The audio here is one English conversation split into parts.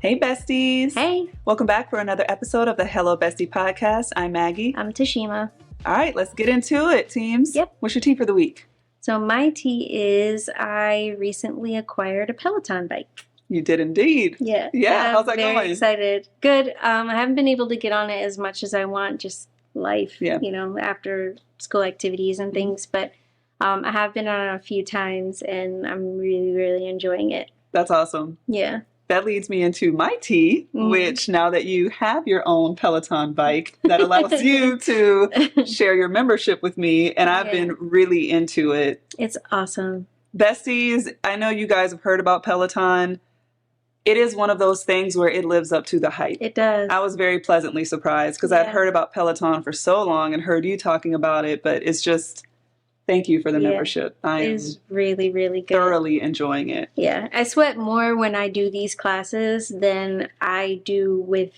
Hey, besties. Hey. Welcome back for another episode of the Hello Bestie podcast. I'm Maggie. I'm Tashima. All right, let's get into it, teams. Yep. What's your tea for the week? So my tea is I recently acquired a Peloton bike. You did indeed. Yeah. How's that going? Very excited. Good. I haven't been able to get on it as much as I want, just life, after school activities and things. But I have been on it a few times and I'm really, really enjoying it. That's awesome. Yeah. That leads me into my tea, which now that you have your own Peloton bike, that allows you to share your membership with me. And I've been really into it. It's awesome. Besties, I know you guys have heard about Peloton. It is one of those things where it lives up to the hype. It does. I was very pleasantly surprised because I'd heard about Peloton for so long and heard you talking about it, but it's just... Thank you for the membership. I am really, really good. Thoroughly enjoying it. Yeah. I sweat more when I do these classes than I do with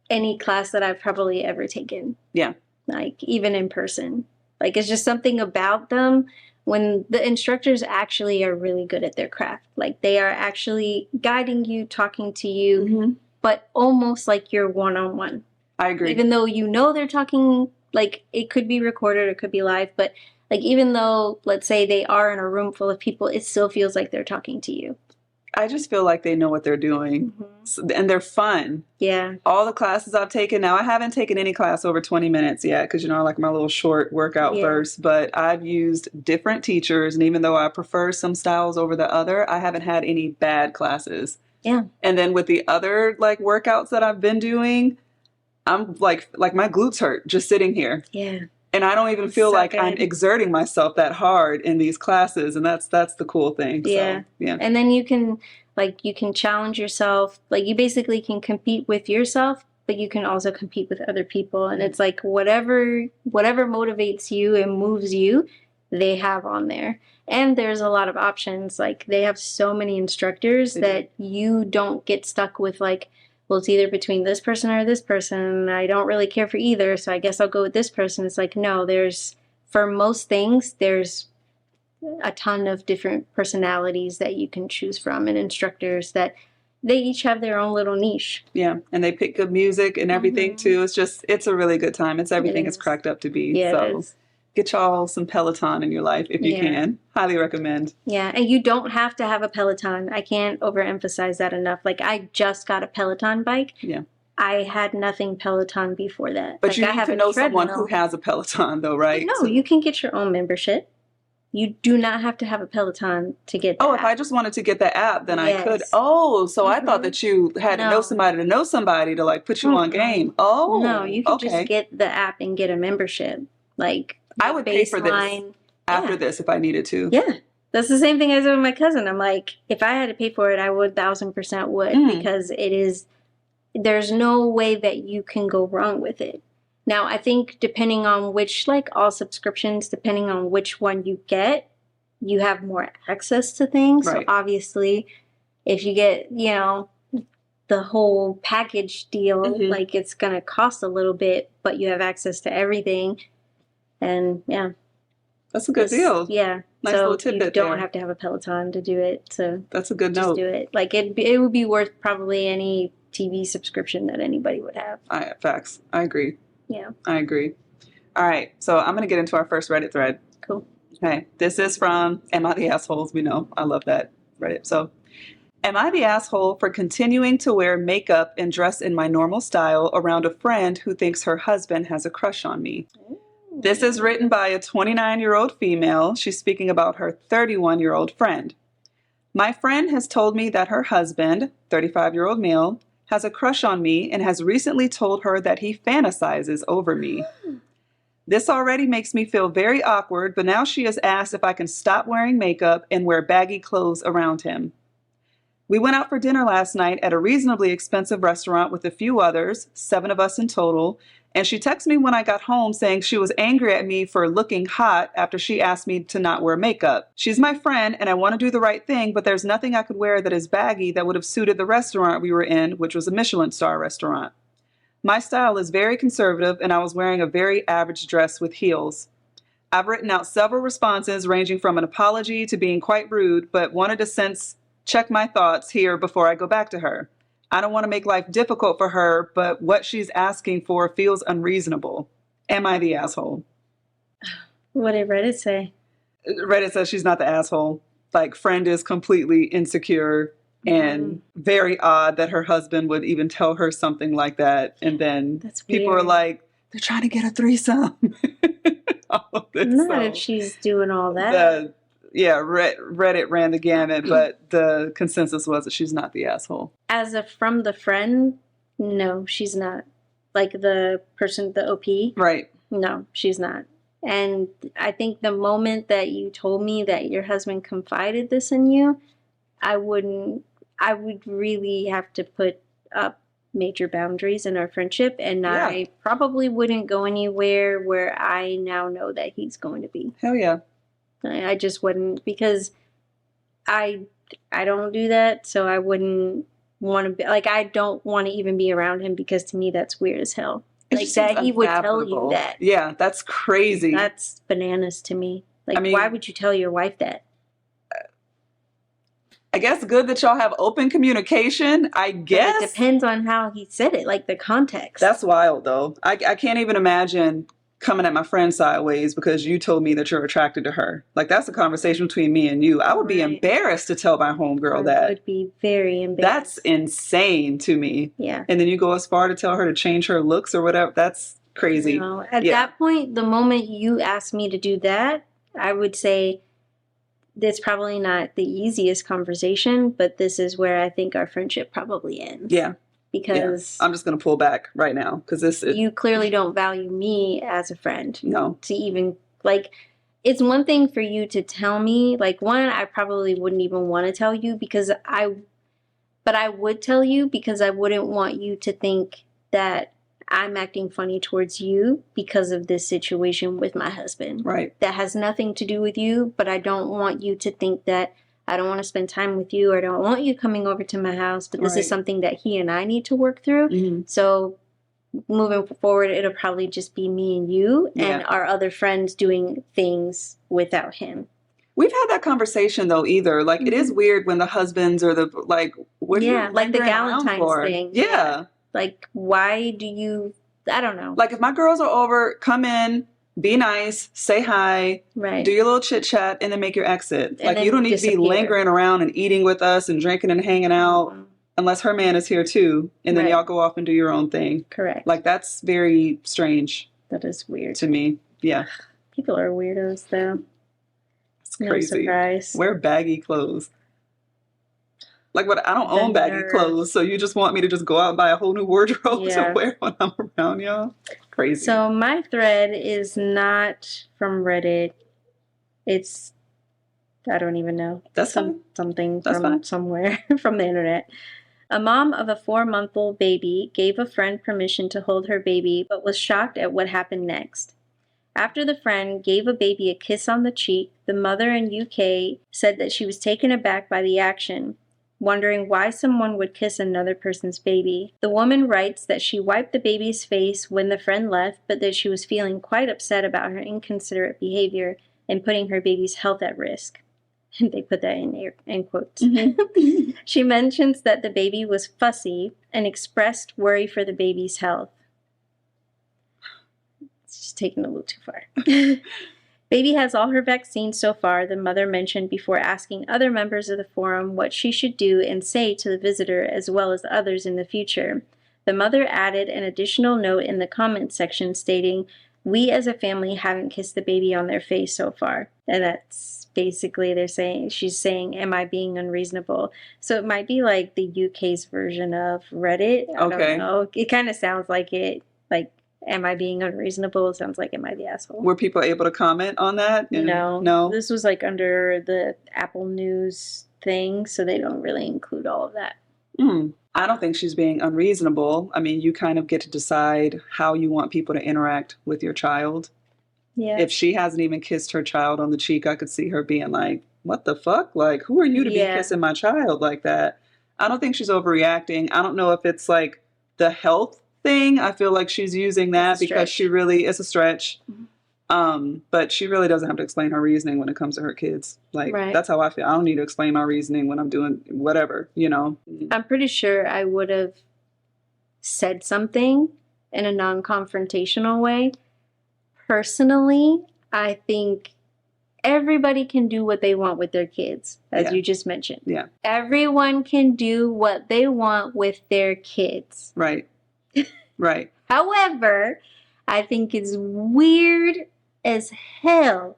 any class that I've probably ever taken. Yeah. Like, even in person. Like, it's just something about them when the instructors actually are really good at their craft. Like, they are actually guiding you, talking to you, but almost like you're one-on-one. I agree. Even though you know they're talking, like, it could be recorded, it could be live, but... Like, even though, let's say, they are in a room full of people, it still feels like they're talking to you. I just feel like they know what they're doing. And they're fun. Yeah. All the classes I've taken, now I haven't taken any class over 20 minutes yet because, I like my little short workout burst. But I've used different teachers. And even though I prefer some styles over the other, I haven't had any bad classes. Yeah. And then with the other, workouts that I've been doing, I'm like my glutes hurt just sitting here. Yeah. And I don't even feel like I'm exerting myself that hard in these classes. And that's the cool thing. Yeah. So, yeah. And then you can challenge yourself. Like, you basically can compete with yourself, but you can also compete with other people. And it's like whatever motivates you and moves you, they have on there. And there's a lot of options. Like, they have so many instructors that you don't get stuck with, like, well, it's either between this person or this person. I don't really care for either, so I guess I'll go with this person. It's like, no, for most things, there's a ton of different personalities that you can choose from and instructors that they each have their own little niche. Yeah, and they pick good music and everything too. It's a really good time. It's everything it's cracked up to be. Yeah, so it is. Get y'all some Peloton in your life if you can. Highly recommend. Yeah, and you don't have to have a Peloton. I can't overemphasize that enough. Like, I just got a Peloton bike. Yeah. I had nothing Peloton before that. But you need to know someone who has a Peloton though, right? No, you can get your own membership. You do not have to have a Peloton to get that. Oh, if I just wanted to get the app, then I could. Oh, so I thought that you had to know somebody to put you on game. Oh. No, you can just get the app and get a membership. Like, I would pay for this after this if I needed to. Yeah. That's the same thing I said with my cousin. I'm like, if I had to pay for it, I would 1,000% would because there's no way that you can go wrong with it. Now, I think depending on which, all subscriptions, depending on which one you get, you have more access to things. Right. So obviously, if you get, the whole package deal, it's going to cost a little bit, but you have access to everything. And that's a good deal. Yeah. Nice so little tidbit. You don't have to have a Peloton to do it. So that's a good just note. Do it. Like, it would be worth probably any TV subscription that anybody would have. Facts. I agree. Yeah. I agree. All right. So I'm going to get into our first Reddit thread. Cool. Okay. This is from Am I the Assholes? We know. I love that Reddit. So, am I the asshole for continuing to wear makeup and dress in my normal style around a friend who thinks her husband has a crush on me? This is written by a 29-year-old female. She's speaking about her 31-year-old friend. My friend has told me that her husband, 35-year-old male, has a crush on me and has recently told her that he fantasizes over me. This already makes me feel very awkward, but now she has asked if I can stop wearing makeup and wear baggy clothes around him. We went out for dinner last night at a reasonably expensive restaurant with a few others, 7 of us in total, and she texted me when I got home saying she was angry at me for looking hot after she asked me to not wear makeup. She's my friend and I want to do the right thing, but there's nothing I could wear that is baggy that would have suited the restaurant we were in, which was a Michelin star restaurant. My style is very conservative and I was wearing a very average dress with heels. I've written out several responses ranging from an apology to being quite rude, but wanted to check my thoughts here before I go back to her. I don't want to make life difficult for her, but what she's asking for feels unreasonable. Am I the asshole? What did Reddit say? Reddit says she's not the asshole. Like, friend is completely insecure and very odd that her husband would even tell her something like that. And then That's people weird. are like, they're trying to get a threesome. All of this. Not if she's doing all that. Reddit ran the gamut, but the consensus was that she's not the asshole. From the friend, no, she's not. Like the person, the OP? Right. No, she's not. And I think the moment that you told me that your husband confided this in you, I would really have to put up major boundaries in our friendship, and I probably wouldn't go anywhere where I now know that he's going to be. Hell yeah. I just wouldn't, because I don't do that, so I wouldn't want to be, like, I don't want to even be around him, because to me that's weird as hell. Like, that he would tell you that. Yeah, that's crazy. That's bananas to me. Like, I mean, why would you tell your wife that? I guess good that y'all have open communication, I guess. But it depends on how he said it, like the context. That's wild, though. I can't even imagine coming at my friend sideways because you told me that you're attracted to her. Like, that's a conversation between me and you. I would be embarrassed to tell my homegirl that. I would be very embarrassed. That's insane to me. Yeah. And then you go as far to tell her to change her looks or whatever. That's crazy. No. At that point, the moment you asked me to do that, I would say it's probably not the easiest conversation, but this is where I think our friendship probably ends. Yeah. Because I'm just going to pull back right now because you clearly don't value me as a friend. No. To even, like, it's one thing for you to tell me, like, one, I probably wouldn't even want to tell you but I would tell you because I wouldn't want you to think that I'm acting funny towards you because of this situation with my husband. Right. That has nothing to do with you, but I don't want you to think that I don't want to spend time with you, or I don't want you coming over to my house, but this is something that he and I need to work through. Mm-hmm. So moving forward, it'll probably just be me and you and our other friends doing things without him. We've had that conversation though either. Like, it is weird when the husbands are like, what are you like the Galentine's thing. Yeah. Like, why do you, I don't know. Like, if my girls are over, come in, be nice, say hi, do your little chit chat, and then make your exit. And like, you don't need to be lingering around and eating with us and drinking and hanging out unless her man is here too. And then y'all go off and do your own thing. Correct. Like, that's very strange. That is weird. To me. Yeah. People are weirdos though. It's crazy. No surprise. Wear baggy clothes. Like, what? I don't own baggy clothes, so you just want me to just go out and buy a whole new wardrobe to wear when I'm around y'all? Crazy. So my thread is not from Reddit. It's, I don't even know. That's something from somewhere from the internet. A mom of a 4-month-old baby gave a friend permission to hold her baby, but was shocked at what happened next. After the friend gave a baby a kiss on the cheek, the mother in UK said that she was taken aback by the action, wondering why someone would kiss another person's baby. The woman writes that she wiped the baby's face when the friend left, but that she was feeling quite upset about her inconsiderate behavior and putting her baby's health at risk. And they put that in quotes. Mm-hmm. She mentions that the baby was fussy and expressed worry for the baby's health. It's just taking a little too far. Baby has all her vaccines so far, the mother mentioned before asking other members of the forum what she should do and say to the visitor as well as others in the future. The mother added an additional note in the comments section stating, "We as a family haven't kissed the baby on their face so far." And that's basically she's saying, am I being unreasonable? So it might be like the UK's version of Reddit. I don't know. It kind of sounds like it, like, am I being unreasonable? It sounds like, am I the asshole? Were people able to comment on that? No. This was like under the Apple News thing, so they don't really include all of that. I don't think she's being unreasonable. I mean, you kind of get to decide how you want people to interact with your child. Yeah. If she hasn't even kissed her child on the cheek, I could see her being like, what the fuck? Like, who are you to be kissing my child like that? I don't think she's overreacting. I don't know if it's like the health thing. I feel like she's using that because she really is a stretch. But she really doesn't have to explain her reasoning when it comes to her kids. Like, Right. that's how I feel. I don't need to explain my reasoning when I'm doing whatever, you know? I'm pretty sure I would have said something in a non-confrontational way. Personally, I think everybody can do what they want with their kids, as Yeah. you just mentioned. Yeah. Everyone can do what they want with their kids. Right. Right. However, I think it's weird as hell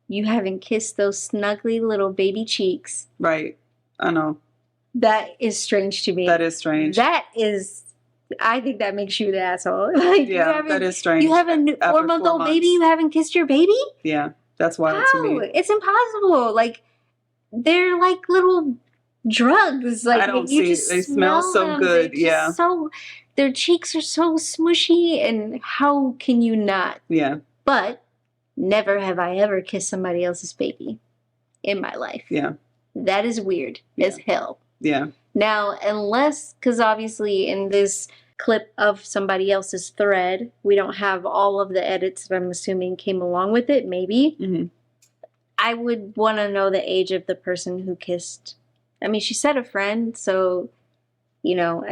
you haven't kissed those snuggly little baby cheeks. Right. I know. That is strange to me. That is strange. I think that makes you the asshole. Like, Yeah, that is strange. You have a After 4-month-old 4 baby, months. you haven't kissed your baby? Yeah, that's wild How? to me. It's impossible. Like, they're like little drugs. Like, I don't you see just they smell so them. good. They're just their cheeks are so smushy, and how can you not? Yeah. But never have I ever kissed somebody else's baby in my life. Yeah. That is weird as hell. Yeah. Now, unless, because obviously in this clip of somebody else's thread, we don't have all of the edits that I'm assuming came along with it, maybe. Mm-hmm. I would want to know the age of the person who kissed. I mean, she said a friend, so, you know,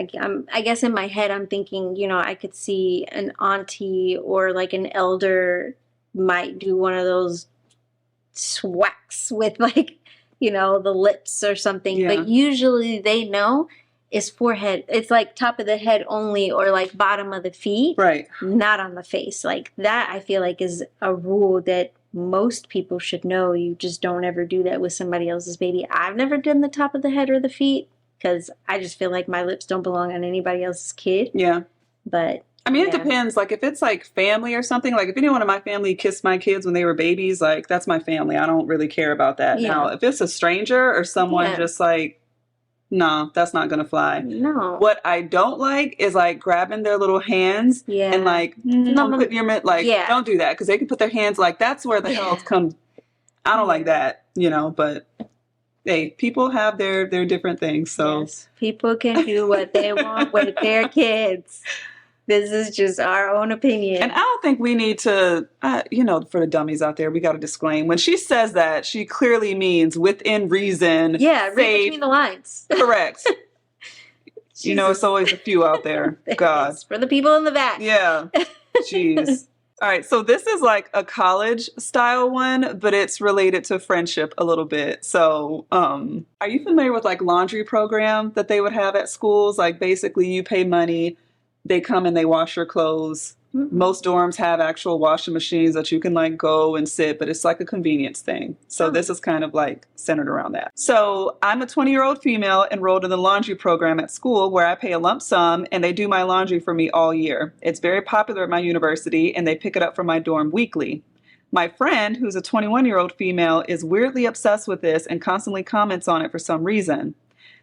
I guess in my head I'm thinking, you know, I could see an auntie or like an elder might do one of those swacks with like, you know, the lips or something. Yeah. But usually they know it's forehead. It's like top of the head only, or like bottom of the feet. Right. Not on the face. Like that, I feel like is a rule that most people should know. You just don't ever do that with somebody else's baby. I've never done the top of the head or the feet because I just feel like my lips don't belong on anybody else's kid. Yeah. But I mean, it depends. Like, if it's like family or something, like if anyone in my family kissed my kids when they were babies, like that's my family. I don't really care about that. Yeah. Now, if it's a stranger or someone just like, no, that's not going to fly. No. What I don't like is like grabbing their little hands and like putting your don't do that because they can put their hands like that's where the hell comes. I don't like that, you know, but hey, people have their different things. So people can do what they want with their kids. This is just our own opinion. And I don't think we need to, you know, for the dummies out there, we got to disclaim. When she says that, she clearly means within reason. Yeah, read between the lines. Correct. You know, it's always a few out there. God. For the people in the back. Yeah. Jeez. All right. So this is like a college style one, but it's related to friendship a little bit. So are you familiar with like laundry program that they would have at schools? Like basically you pay money. They come and they wash your clothes. Mm-hmm. Most dorms have actual washing machines that you can like go and sit, but it's like a convenience thing. So this is kind of like centered around that. So I'm a 20-year-old female enrolled in the laundry program at school where I pay a lump sum and they do my laundry for me all year. It's very popular at my university and they pick it up from my dorm weekly. My friend, who's a 21-year-old female, is weirdly obsessed with this and constantly comments on it for some reason.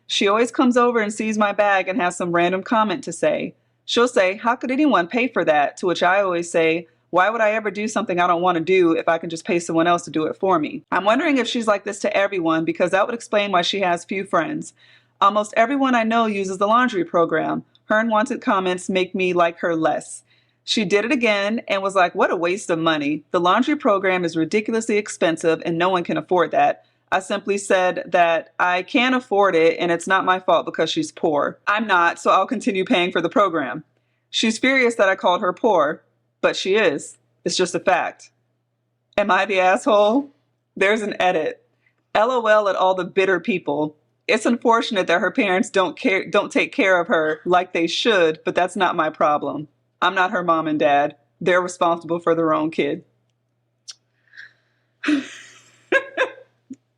She always comes over and sees my bag and has some random comment to say. She'll say, "How could anyone pay for that?" To which I always say, "Why would I ever do something I don't want to do if I can just pay someone else to do it for me?" I'm wondering if she's like this to everyone because that would explain why she has few friends. Almost everyone I know uses the laundry program. Her unwanted comments make me like her less. She did it again and was like, "What a waste of money. The laundry program is ridiculously expensive and no one can afford that." I simply said that I can't afford it and it's not my fault because she's poor. I'm not, so I'll continue paying for the program. She's furious that I called her poor, but she is. It's just a fact. Am I the asshole? There's an edit. LOL at all the bitter people. It's unfortunate that her parents don't take care of her like they should, but that's not my problem. I'm not her mom and dad. They're responsible for their own kid.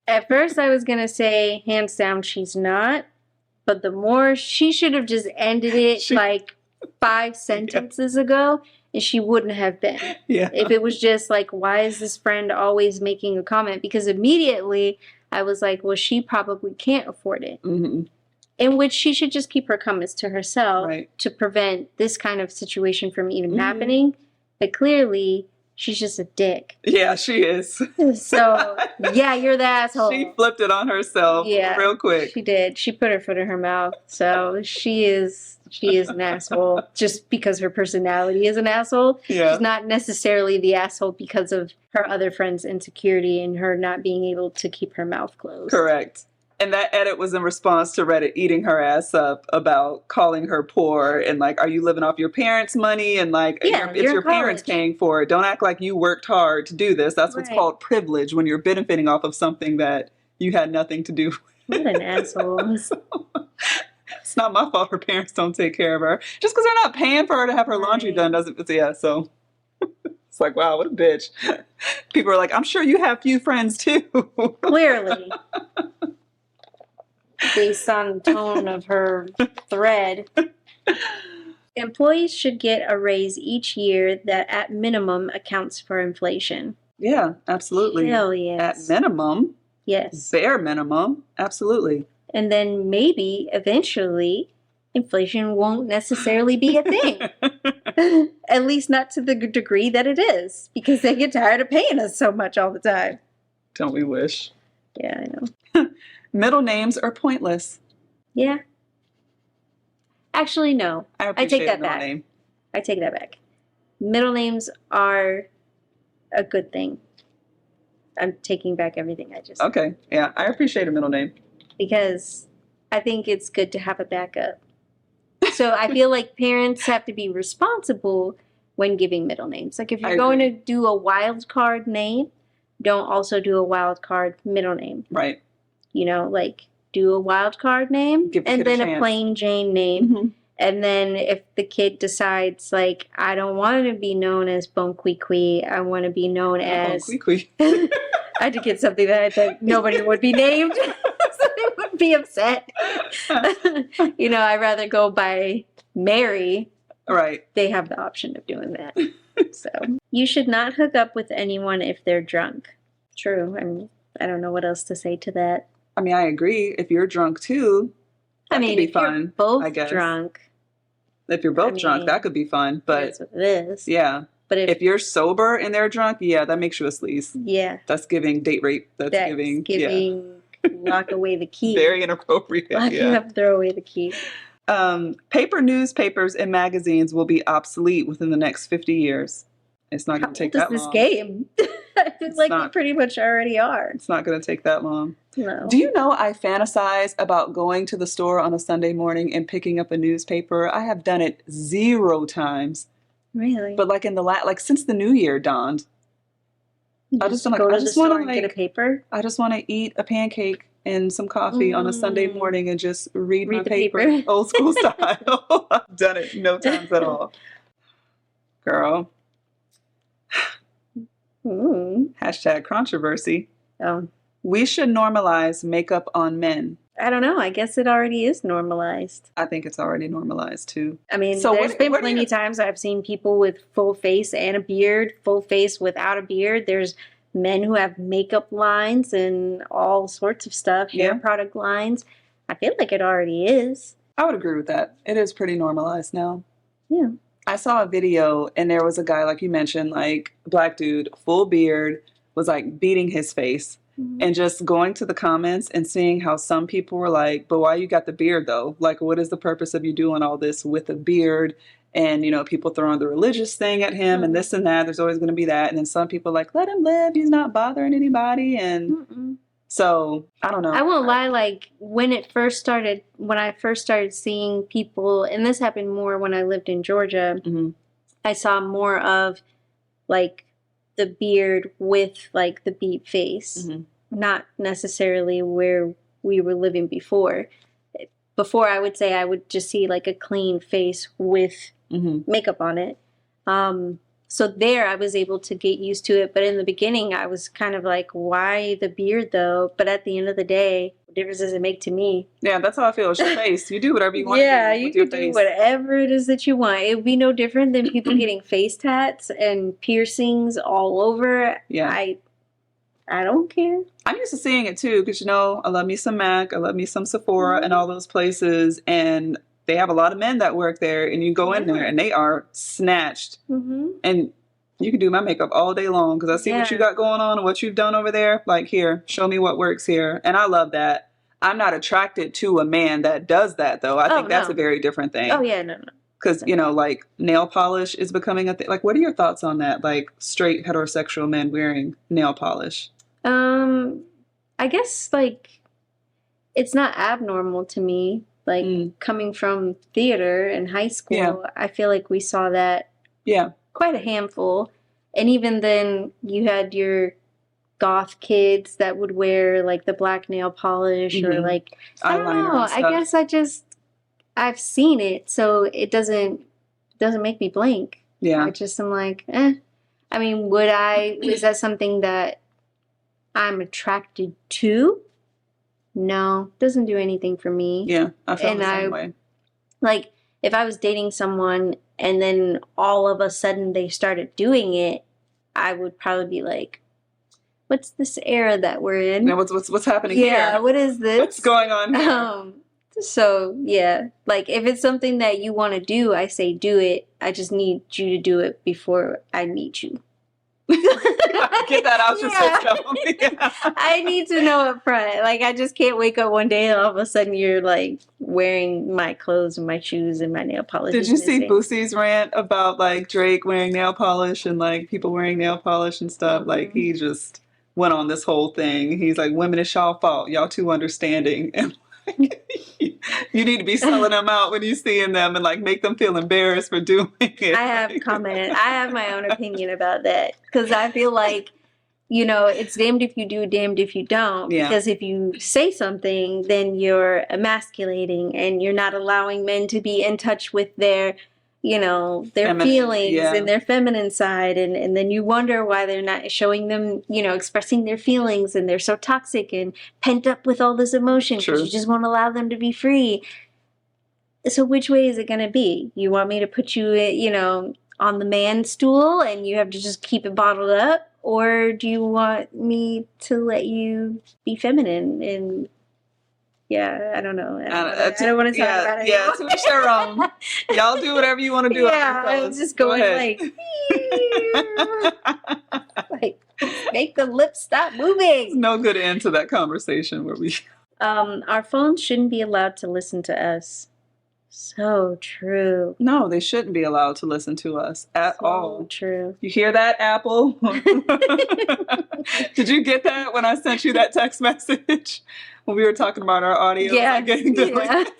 At first I was going to say, hands down, she's not. But the more, she should have just ended it like 5 sentences ago, and she wouldn't have been. Yeah. If it was just like, why is this friend always making a comment? Because immediately I was like, well, she probably can't afford it. Mm-hmm. In which she should just keep her comments to herself to prevent this kind of situation from even happening. But clearly, She's just a dick. Yeah, she is. So, yeah, you're the asshole. She flipped it on herself real quick. She did. She put her foot in her mouth. So she is an asshole just because her personality is an asshole. Yeah. She's not necessarily the asshole because of her other friend's insecurity and her not being able to keep her mouth closed. Correct. And that edit was in response to Reddit eating her ass up about calling her poor and like, are you living off your parents' money? And like, it's your parents paying for it. Don't act like you worked hard to do this. That's what's called privilege, when you're benefiting off of something that you had nothing to do with. What an asshole. It's not my fault her parents don't take care of her. Just because they're not paying for her to have her laundry done doesn't, so it's like, wow, what a bitch. People are like, I'm sure you have few friends too. Clearly. Based on the tone of her thread. Employees should get a raise each year that at minimum accounts for inflation. Yeah, absolutely. Hell yes. At minimum. Yes. Bare minimum. Absolutely. And then maybe eventually inflation won't necessarily be a thing. At least not to the degree that it is, because they get tired of paying us so much all the time. Don't we wish? Yeah, I know. Middle names are pointless. Yeah. Actually, no. I take that back. Name. I take that back. Middle names are a good thing. I'm taking back everything I just said. Okay. Yeah, I appreciate a middle name. Because I think it's good to have a backup. So I feel like parents have to be responsible when giving middle names. Like if you're going to do a wild card name, don't also do a wild card middle name. Right. You know, like do a wild card name and then a plain Jane name. Mm-hmm. And then if the kid decides, like, I don't want to be known as Bon Qui Qui, I want to be known as... Bon Qui Qui. I had to get something that I thought nobody would be named. So they wouldn't be upset. You know, I'd rather go by Mary. Right. They have the option of doing that. So you should not hook up with anyone if they're drunk. True. I mean, I don't know what else to say to that. I mean, I agree. If you're drunk too, that could be fun. You're both drunk. If you're both drunk, that could be fun. But that's what it is. Yeah. But if you're sober and they're drunk, yeah, that makes you a sleaze. Yeah. That's giving date rape. That's giving lock away the key. Very inappropriate. You have to throw away the key. Paper newspapers and magazines will be obsolete within the next 50 years. It's not going to take that long. This game? I feel like we pretty much already are. It's not going to take that long. No. Do you know I fantasize about going to the store on a Sunday morning and picking up a newspaper? I have done it 0 times. Really? But like since the new year dawned. I just want to get a paper. I just want to eat a pancake and some coffee on a Sunday morning and just read my paper. Old school style. I've done it no times at all. Girl. Hashtag controversy. Oh. We should normalize makeup on men. I don't know. I guess it already is normalized. I think it's already normalized too. I mean, there's been plenty of times I've seen people with full face and a beard, full face without a beard. There's men who have makeup lines and all sorts of stuff, hair product lines. I feel like it already is. I would agree with that. It is pretty normalized now. Yeah. I saw a video and there was a guy, like you mentioned, like a black dude, full beard, was like beating his face. And just going to the comments and seeing how some people were like, but why you got the beard though? Like, what is the purpose of you doing all this with a beard? And, you know, people throwing the religious thing at him and this and that. There's always going to be that. And then some people are like, let him live. He's not bothering anybody. And so, I don't know. I won't lie. Like, when I first started seeing people, and this happened more when I lived in Georgia, I saw more of, like, the beard with like the beat face, not necessarily where we were living before. Before, I would say I would just see like a clean face with makeup on it. So there I was able to get used to it. But in the beginning, I was kind of like, why the beard though? But at the end of the day, what difference does it make to me? Yeah, that's how I feel. It's your face. You do whatever you want to do with your face. Yeah, you can do whatever it is that you want. It would be no different than people getting face tats and piercings all over. Yeah. I don't care. I'm used to seeing it too because, you know, I love me some MAC. I love me some Sephora and all those places. And they have a lot of men that work there, and you go in there and they are snatched. And You can do my makeup all day long because I see what you got going on and what you've done over there. Like, here, show me what works here. And I love that. I'm not attracted to a man that does that, though. I think that's a very different thing. Oh, yeah, no. Because, you know, like, nail polish is becoming a thing. Like, what are your thoughts on that? Like, straight heterosexual men wearing nail polish? I guess, like, it's not abnormal to me. Like, coming from theater in high school, I feel like we saw that quite a handful. And even then, you had your goth kids that would wear, like, the black nail polish or, like, I don't know. I guess I've seen it, so it doesn't make me blink. Yeah. I just am like, eh. I mean, is that something that I'm attracted to? No, doesn't do anything for me. Yeah, I feel the same way. Like, if I was dating someone and then all of a sudden they started doing it, I would probably be like, what's this era that we're in? Yeah, what's happening here? Yeah, what is this? What's going on here? So, yeah, like, if it's something that you want to do, I say do it. I just need you to do it before I meet you. Get that out your system. Yeah. I need to know up front. Like, I just can't wake up one day and all of a sudden you're, like, wearing my clothes and my shoes and my nail polish. Did you see Boosie's rant about, like, Drake wearing nail polish and, like, people wearing nail polish and stuff? Like, he just went on this whole thing. He's like, women, it's y'all fault. Y'all too understanding. And you need to be selling them out when you're seeing them and, like, make them feel embarrassed for doing it. I have commented. I have my own opinion about that because I feel like, you know, it's damned if you do, damned if you don't. Yeah. Because if you say something, then you're emasculating and you're not allowing men to be in touch with their, you know, their feelings and their feminine side. And then you wonder why they're not showing them, you know, expressing their feelings, and they're so toxic and pent up with all this emotion because you just won't allow them to be free. So which way is it going to be? You want me to put you, you know, on the man stool and you have to just keep it bottled up? Or do you want me to let you be feminine? And yeah, I don't know. I don't want to talk about it. Yeah, to each their own. Y'all do whatever you want to do. Yeah, I was just going like, like, make the lips stop moving. It's no good end to that conversation where we. Our phones shouldn't be allowed to listen to us. So true. No, they shouldn't be allowed to listen to us at all. True. You hear that, Apple? Did you get that when I sent you that text message? When we were talking about our audio. Yeah. You hear that?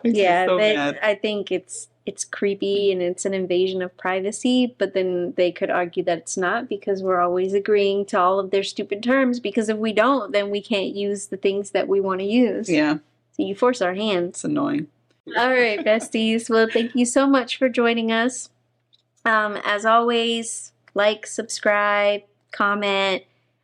Yeah, I think it's creepy and it's an invasion of privacy, but then they could argue that it's not because we're always agreeing to all of their stupid terms, because if we don't, then we can't use the things that we want to use. Yeah. So you force our hands. It's annoying. All right, besties. Well, thank you so much for joining us. As always, like, subscribe, comment.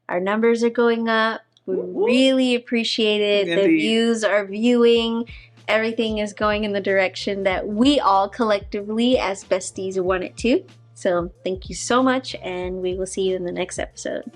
Our numbers are going up. We really appreciate it. Indeed. The views are viewing. Everything is going in the direction that we all collectively as besties want it to. So thank you so much, and we will see you in the next episode.